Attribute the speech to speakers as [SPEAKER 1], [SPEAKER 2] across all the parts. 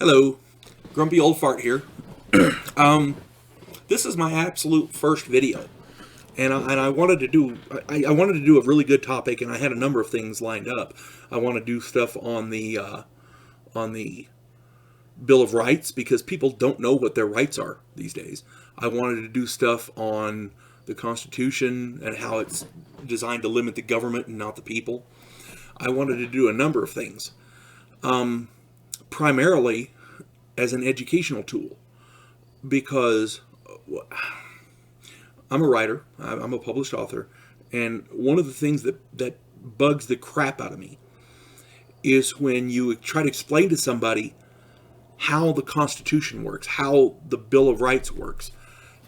[SPEAKER 1] Hello, Grumpy Old Fart here. This is my absolute first video, and I wanted to do I wanted to do a really good topic, and I had a number of things lined up. I want to do stuff on the Bill of Rights because people don't know what their rights are these days. I wanted to do stuff on the Constitution and how it's designed to limit the government and not the people. I wanted to do a number of things. Primarily as an educational tool, because I'm a writer, I'm a published author, and one of the things that bugs the crap out of me is when you try to explain to somebody how the Constitution works, how the Bill of Rights works,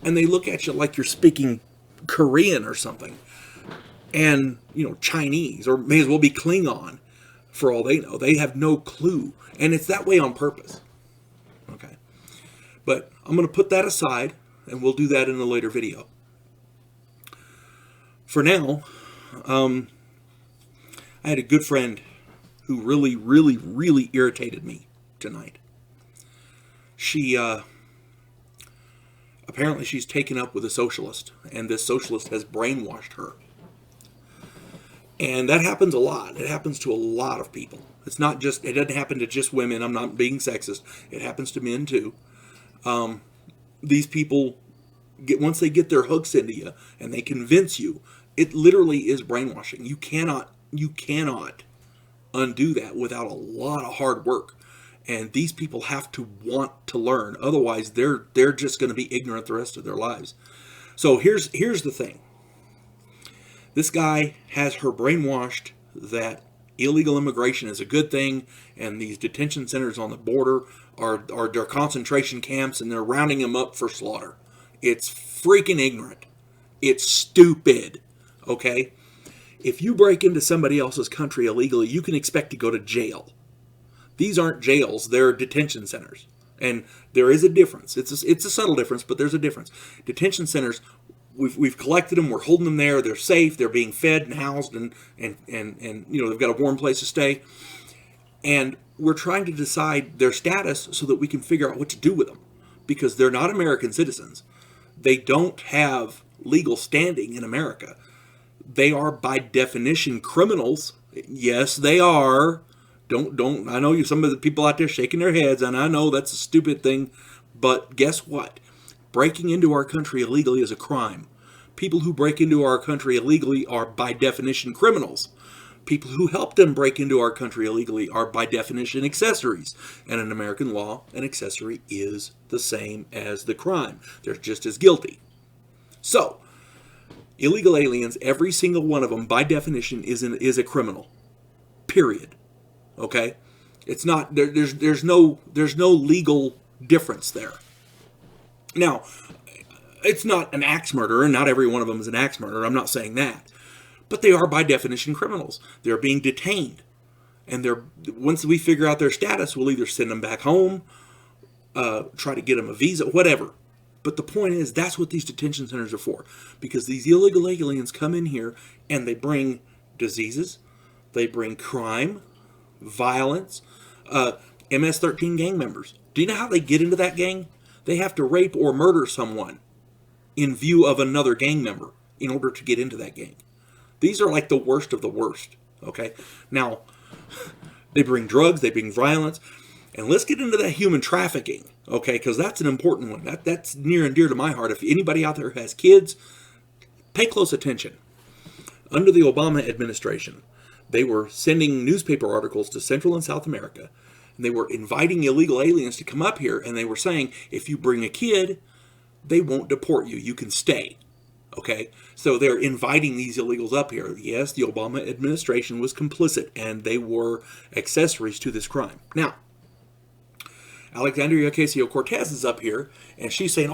[SPEAKER 1] and they look at you like you're speaking Korean or something, and Chinese, or may as well be Klingon. For all they know, they have no clue. And it's that way on purpose. Okay. But I'm going to put that aside, and we'll do that in a later video. For now, I had a good friend who really irritated me tonight. She, apparently she's taken up with a socialist, and this socialist has brainwashed her. And that happens a lot. It happens to a lot of people. It doesn't happen to just women. I'm not being sexist. It happens to men too. These people once they get their hooks into you and they convince you, it literally is brainwashing. You cannot undo that without a lot of hard work. And these people have to want to learn. Otherwise, they're just going to be ignorant the rest of their lives. So here's the thing. This guy has her brainwashed that illegal immigration is a good thing, and these detention centers on the border are their concentration camps, and they're rounding them up for slaughter. It's freaking ignorant. It's stupid. Okay? If you break into somebody else's country illegally, you can expect to go to jail. These aren't jails. They're detention centers. And there is a difference. It's a subtle difference, but there's a difference. Detention centers, We've collected them. We're holding them there. They're safe. They're being fed and housed, and they've got a warm place to stay. And we're trying to decide their status so that we can figure out what to do with them, because they're not American citizens. They don't have legal standing in America. They are by definition criminals. Yes, they are. Don't. I know some of the people out there shaking their heads, and I know that's a stupid thing, but guess what? Breaking into our country illegally is a crime. People who break into our country illegally are by definition criminals. People who help them break into our country illegally are by definition accessories. And in American law, an accessory is the same as the crime. They're just as guilty. So, illegal aliens, every single one of them by definition is a criminal. Period. Okay? It's not there's no legal difference there. Now, it's not an axe murderer, and not every one of them is an axe murderer. I'm not saying that. But they are, by definition, criminals. They're being detained. And once we figure out their status, we'll either send them back home, try to get them a visa, whatever. But the point is, that's what these detention centers are for. Because these illegal aliens come in here, and they bring diseases, they bring crime, violence, MS-13 gang members. Do you know how they get into that gang? They have to rape or murder someone in view of another gang member in order to get into that gang. These are like the worst of the worst, okay? Now, they bring drugs, they bring violence, and let's get into that human trafficking, okay? Because that's an important one. That's near and dear to my heart. If anybody out there has kids, pay close attention. Under the Obama administration, they were sending newspaper articles to Central and South America. And they were inviting illegal aliens to come up here, and they were saying, if you bring a kid, they won't deport you. You can stay. Okay? So they're inviting these illegals up here. Yes, the Obama administration was complicit, and they were accessories to this crime. Now, Alexandria Ocasio-Cortez is up here, and she's saying,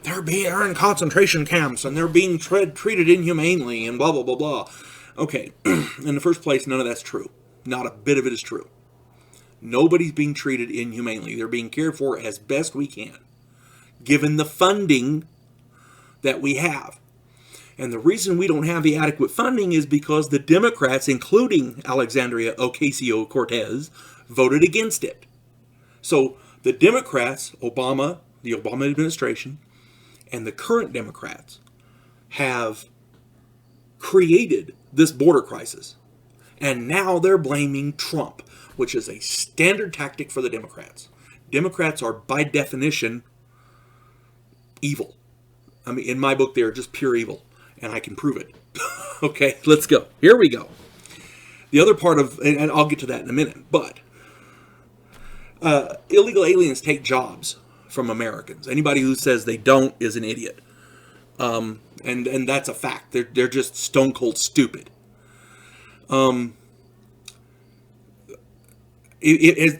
[SPEAKER 1] they're in concentration camps, and they're being treated inhumanely, and blah, blah, blah, blah. Okay, in the first place, none of that's true. Not a bit of it is true. Nobody's being treated inhumanely. They're being cared for as best we can, given the funding that we have. And the reason we don't have the adequate funding is because the Democrats, including Alexandria Ocasio-Cortez, voted against it. So The Democrats, the Obama administration, and the current Democrats have created this border crisis. And now they're blaming Trump, which is a standard tactic for the Democrats. Democrats are, by definition, evil. I mean, in my book, they're just pure evil. And I can prove it. Okay, let's go. Here we go. The other part of, and I'll get to that in a minute, but illegal aliens take jobs from Americans. Anybody who says they don't is an idiot. And that's a fact. They're just stone cold stupid.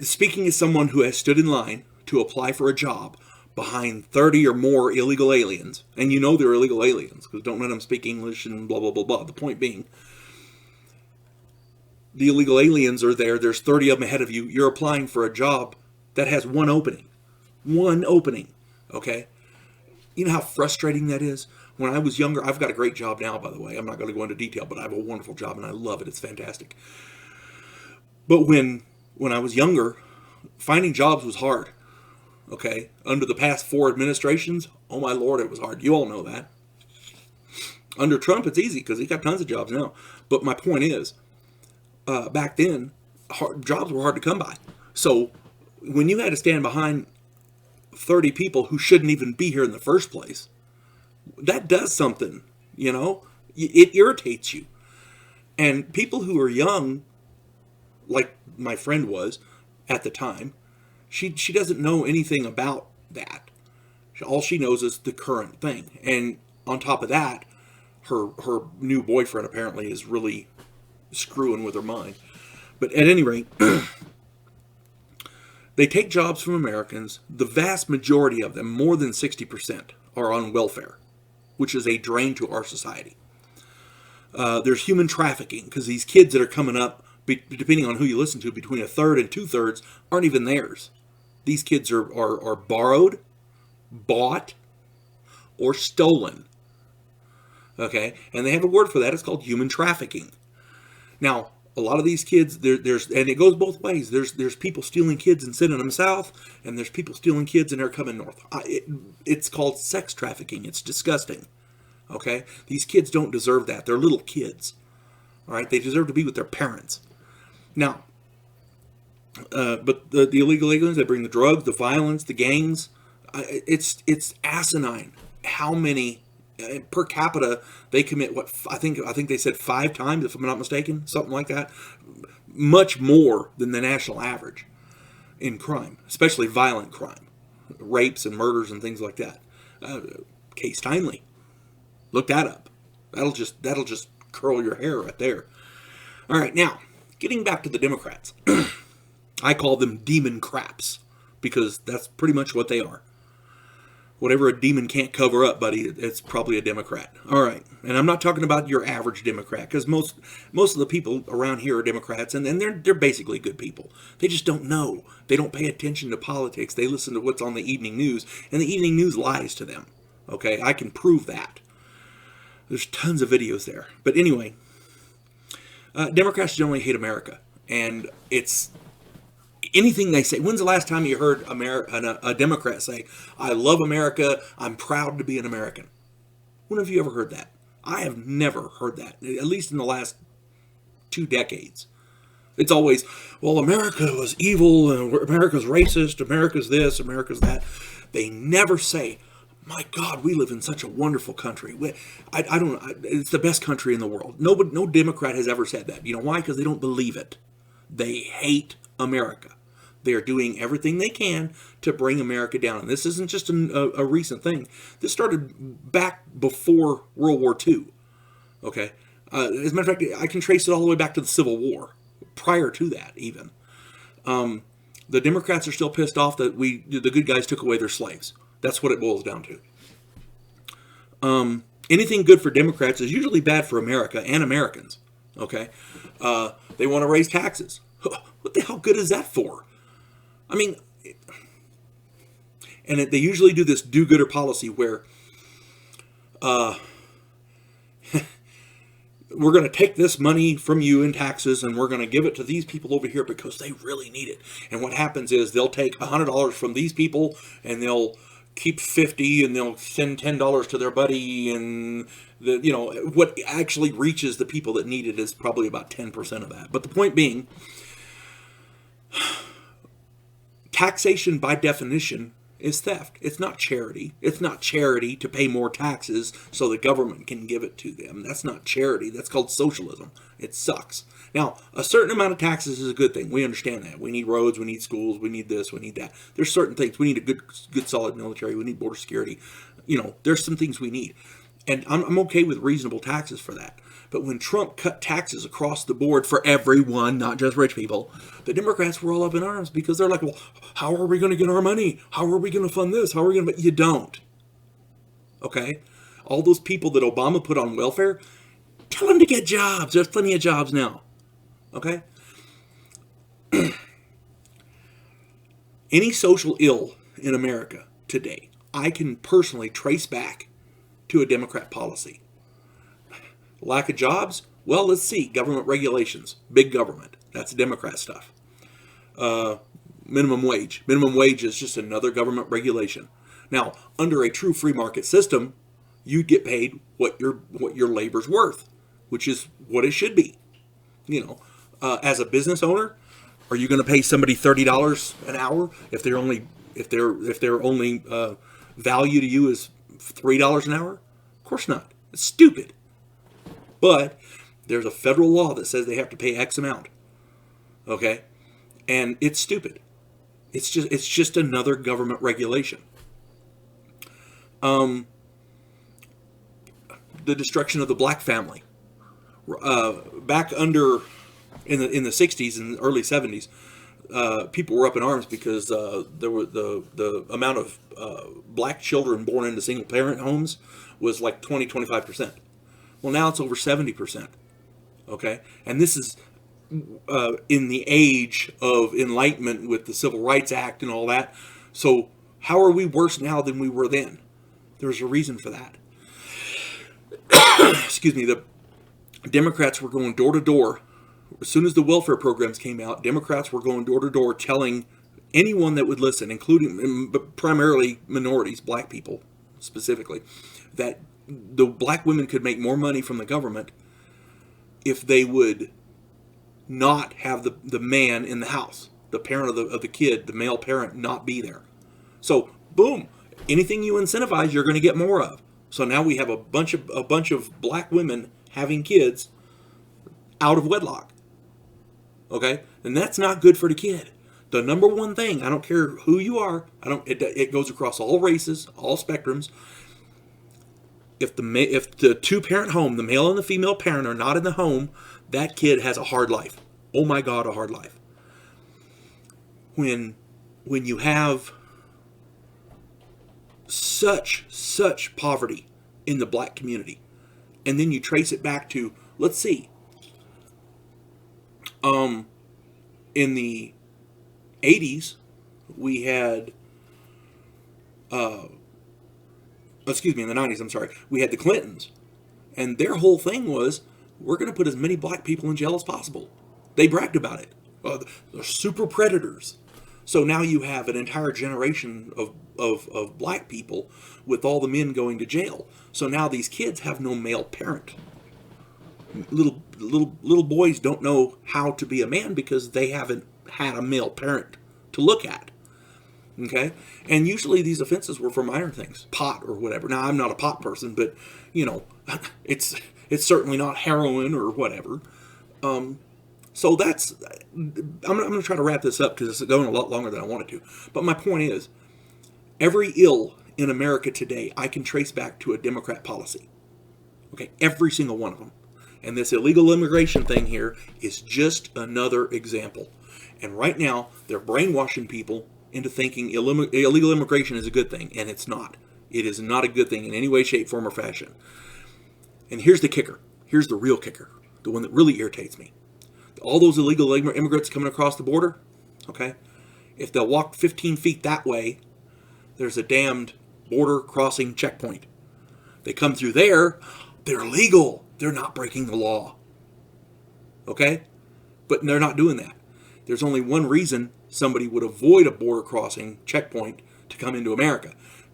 [SPEAKER 1] Speaking as someone who has stood in line to apply for a job behind 30 or more illegal aliens, and you know they're illegal aliens because don't let them speak English and blah, blah, blah, blah. The point being, the illegal aliens are there. There's 30 of them ahead of you. You're applying for a job that has one opening. One opening. Okay? You know how frustrating that is? When I was younger, I've got a great job now, by the way. I'm not going to go into detail, but I have a wonderful job and I love it. It's fantastic. But when I was younger, finding jobs was hard. Okay? Under the past 4 administrations, oh my Lord, it was hard. You all know that. Under Trump, it's easy because he's got tons of jobs now. But my point is, back then, jobs were hard to come by. So when you had to stand behind 30 people who shouldn't even be here in the first place, that does something, you know? It irritates you. And people who are young, like my friend was at the time, she doesn't know anything about that. All she knows is the current thing. And on top of that, her new boyfriend apparently is really screwing with her mind. But at any rate, they take jobs from Americans. The vast majority of them, more than 60%, are on welfare, which is a drain to our society. There's human trafficking because these kids that are coming up, depending on who you listen to, between 1/3 and 2/3 aren't even theirs. These kids are borrowed, bought, or stolen. Okay? And they have a word for that. It's called human trafficking. Now, a lot of these kids, there's and it goes both ways. There's people stealing kids and sending them south, and there's people stealing kids and they're coming north. It's called sex trafficking. It's disgusting. Okay? These kids don't deserve that. They're little kids. All right? They deserve to be with their parents. Now, but the illegal aliens, they bring the drugs, the violence, the gangs. It's asinine how many per capita they commit. What I think they said 5 times, if I'm not mistaken, something like that. Much more than the national average in crime, especially violent crime, rapes and murders and things like that. Case Steinle, look that up. That'll just curl your hair right there. All right, now getting back to the Democrats. I call them demon craps because that's pretty much what they are. Whatever a demon can't cover up, buddy, it's probably a Democrat. All right, and I'm not talking about your average Democrat because most of the people around here are Democrats, and they're basically good people. They just don't know. They don't pay attention to politics. They listen to what's on the evening news, and the evening news lies to them. Okay, I can prove that. There's tons of videos there. But anyway, Democrats generally hate America, and it's anything they say. When's the last time you heard a Democrat say, "I love America, I'm proud to be an American"? When have you ever heard that? I have never heard that, at least in the last 2 decades. It's always, well, America was evil, and America's racist, America's this, America's that. They never say, my God, we live in such a wonderful country. It's the best country in the world. No Democrat has ever said that. You know why? Because they don't believe it. They hate America. They are doing everything they can to bring America down. And this isn't just a recent thing. This started back before World War II. Okay? As a matter of fact, I can trace it all the way back to the Civil War. Prior to that, even. The Democrats are still pissed off that the good guys took away their slaves. That's what it boils down to. Anything good for Democrats is usually bad for America and Americans. Okay? They want to raise taxes. What the hell good is that for? I mean, and they usually do this do-gooder policy where we're going to take this money from you in taxes and we're going to give it to these people over here because they really need it. And what happens is they'll take $100 from these people and they'll keep 50 and they'll send $10 to their buddy, and what actually reaches the people that need it is probably about 10% of that. But the point being, taxation by definition is theft. It's not charity. It's not charity to pay more taxes so the government can give it to them. That's not charity. That's called socialism. It sucks. Now, a certain amount of taxes is a good thing. We understand that. We need roads, we need schools, we need this, we need that. There's certain things. We need a good solid military. We need border security. There's some things we need. And I'm okay with reasonable taxes for that. But when Trump cut taxes across the board for everyone, not just rich people, the Democrats were all up in arms because they're like, well, how are we going to get our money? How are we going to fund this? How are we going to... But you don't. Okay? All those people that Obama put on welfare, tell them to get jobs. There's plenty of jobs now. Okay? Any social ill in America today, I can personally trace back to a Democrat policy. Lack of jobs? Well, let's see. Government regulations. Big government. That's Democrat stuff. Minimum wage. Minimum wage is just another government regulation. Now, under a true free market system, you get paid what your labor's worth, which is what it should be. As a business owner, are you going to pay somebody $30 an hour if their only value to you is $3 an hour? Of course not. It's stupid. But there's a federal law that says they have to pay X amount. Okay? And it's stupid. It's just another government regulation. The destruction of the black family. Back in the 60s and early 70s, people were up in arms because there were the amount of black children born into single parent homes was like 25%. Well, now it's over 70%. Okay? And this is in the age of enlightenment with the Civil Rights Act and all that. So how are we worse now than we were then? There's a reason for that. Excuse me. The Democrats were going door to door. As soon as the welfare programs came out, Democrats were going door to door telling anyone that would listen, including but primarily minorities, black people specifically, that the black women could make more money from the government if they would not have the man in the house, the parent of the kid, the male parent, not be there. So, boom, anything you incentivize, you're going to get more of. So now we have a bunch of black women having kids out of wedlock. Okay? And that's not good for the kid. The number one thing, I don't care who you are, it goes across all races, all spectrums. If the two-parent home, the male and the female parent, are not in the home, that kid has a hard life. Oh my God, a hard life. When you have such poverty in the black community, and then you trace it back to, let's see, in the 80s, we had, in the 90s, I'm sorry, we had the Clintons. And their whole thing was, we're going to put as many black people in jail as possible. They bragged about it. They're super predators. So now you have an entire generation of black people with all the men going to jail. So now these kids have no male parent. Little boys don't know how to be a man because they haven't had a male parent to look at. Okay? And usually these offenses were for minor things, pot or whatever. Now, I'm not a pot person, but, it's certainly not heroin or whatever. So that's, I'm going to try to wrap this up because it's going a lot longer than I wanted to. But my point is, every ill in America today, I can trace back to a Democrat policy. Okay? Every single one of them. And this illegal immigration thing here is just another example. And right now, they're brainwashing people into thinking illegal immigration is a good thing, and it's not. It is not a good thing in any way, shape, form, or fashion. And here's the kicker. Here's the real kicker. The one that really irritates me. All those illegal immigrants coming across the border, okay? If they'll walk 15 feet that way, there's a damned border crossing checkpoint. They come through there, they're legal. they're not breaking the law. Okay? But they're not doing that. There's only one reason somebody would avoid a border crossing checkpoint to come into America.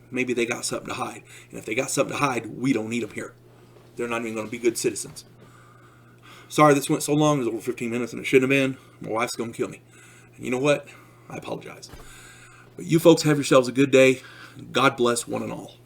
[SPEAKER 1] Maybe they got something to hide. And if they got something to hide, we don't need them here. They're not even going to be good citizens. Sorry this went so long. It was over 15 minutes and it shouldn't have been. My wife's going to kill me. And you know what? I apologize. But you folks have yourselves a good day. God bless one and all.